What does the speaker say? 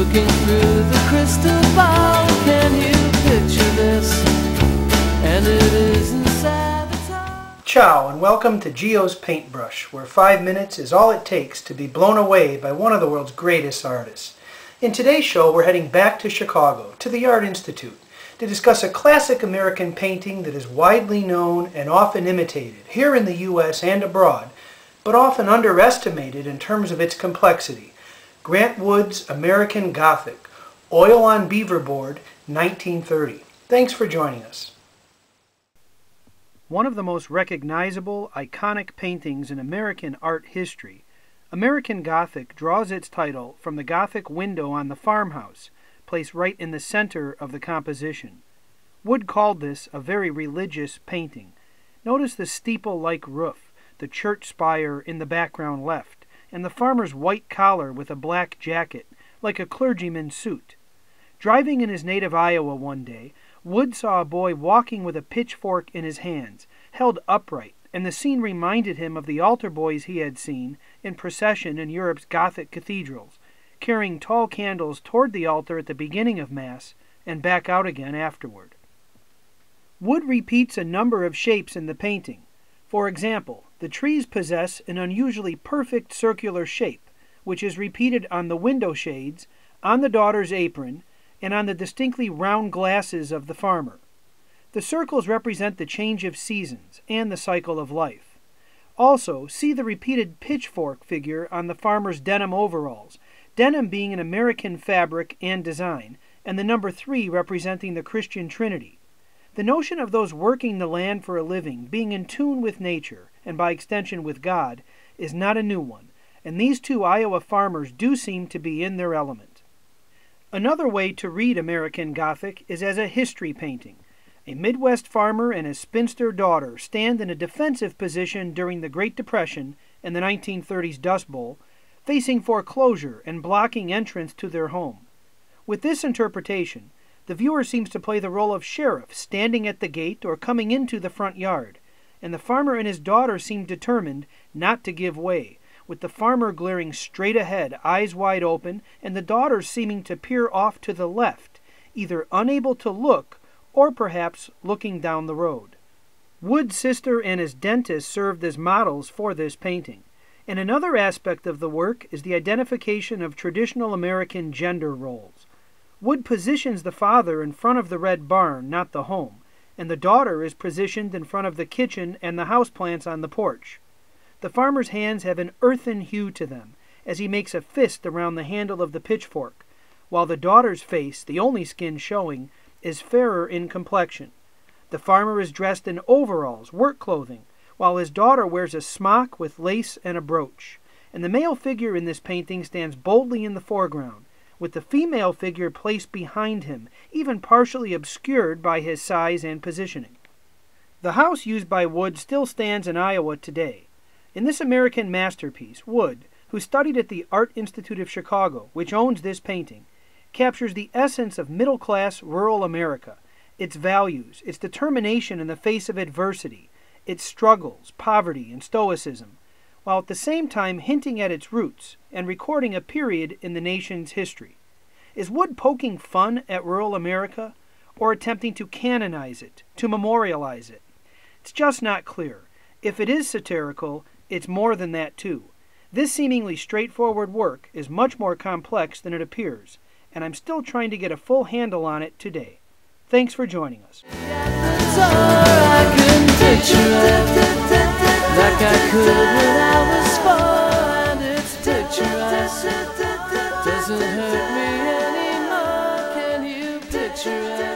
Looking through the crystal ball, can you picture this? And it isn't sabotage. Ciao and welcome to Gio's Paintbrush, where 5 minutes is all it takes to be blown away by one of the world's greatest artists. In today's show, we're heading back to Chicago, to the Art Institute, to discuss a classic American painting that is widely known and often imitated here in the U.S. and abroad, but often underestimated in terms of its complexity. Grant Wood's American Gothic, oil on beaverboard, 1930. Thanks for joining us. One of the most recognizable, iconic paintings in American art history, American Gothic draws its title from the Gothic window on the farmhouse, placed right in the center of the composition. Wood called this a very religious painting. Notice the steeple-like roof, the church spire in the background left, and the farmer's white collar with a black jacket, like a clergyman's suit. Driving in his native Iowa one day, Wood saw a boy walking with a pitchfork in his hands, held upright, and the scene reminded him of the altar boys he had seen in procession in Europe's Gothic cathedrals, carrying tall candles toward the altar at the beginning of Mass and back out again afterward. Wood repeats a number of shapes in the painting. For example, the trees possess an unusually perfect circular shape, which is repeated on the window shades, on the daughter's apron, and on the distinctly round glasses of the farmer. The circles represent the change of seasons and the cycle of life. Also, see the repeated pitchfork figure on the farmer's denim overalls, denim being an American fabric and design, and the number 3 representing the Christian Trinity. The notion of those working the land for a living being in tune with nature, and by extension with God, is not a new one, and these two Iowa farmers do seem to be in their element. Another way to read American Gothic is as a history painting. A Midwest farmer and his spinster daughter stand in a defensive position during the Great Depression and the 1930s Dust Bowl, facing foreclosure and blocking entrance to their home. With this interpretation, the viewer seems to play the role of sheriff standing at the gate or coming into the front yard, and the farmer and his daughter seem determined not to give way, with the farmer glaring straight ahead, eyes wide open, and the daughter seeming to peer off to the left, either unable to look or perhaps looking down the road. Wood's sister and his dentist served as models for this painting, and another aspect of the work is the identification of traditional American gender roles. Wood positions the father in front of the red barn, not the home, and the daughter is positioned in front of the kitchen and the houseplants on the porch. The farmer's hands have an earthen hue to them, as he makes a fist around the handle of the pitchfork, while the daughter's face, the only skin showing, is fairer in complexion. The farmer is dressed in overalls, work clothing, while his daughter wears a smock with lace and a brooch, and the male figure in this painting stands boldly in the foreground, with the female figure placed behind him, even partially obscured by his size and positioning. The house used by Wood still stands in Iowa today. In this American masterpiece, Wood, who studied at the Art Institute of Chicago, which owns this painting, captures the essence of middle-class rural America, its values, its determination in the face of adversity, its struggles, poverty, and stoicism, while at the same time hinting at its roots and recording a period in the nation's history. Is Wood poking fun at rural America, or attempting to canonize it, to memorialize it? It's just not clear. If it is satirical, it's more than that too. This seemingly straightforward work is much more complex than it appears, and I'm still trying to get a full handle on it today. Thanks for joining us. Like I could when I was 4, and it's picturesque. Doesn't hurt me anymore. Can you picture it?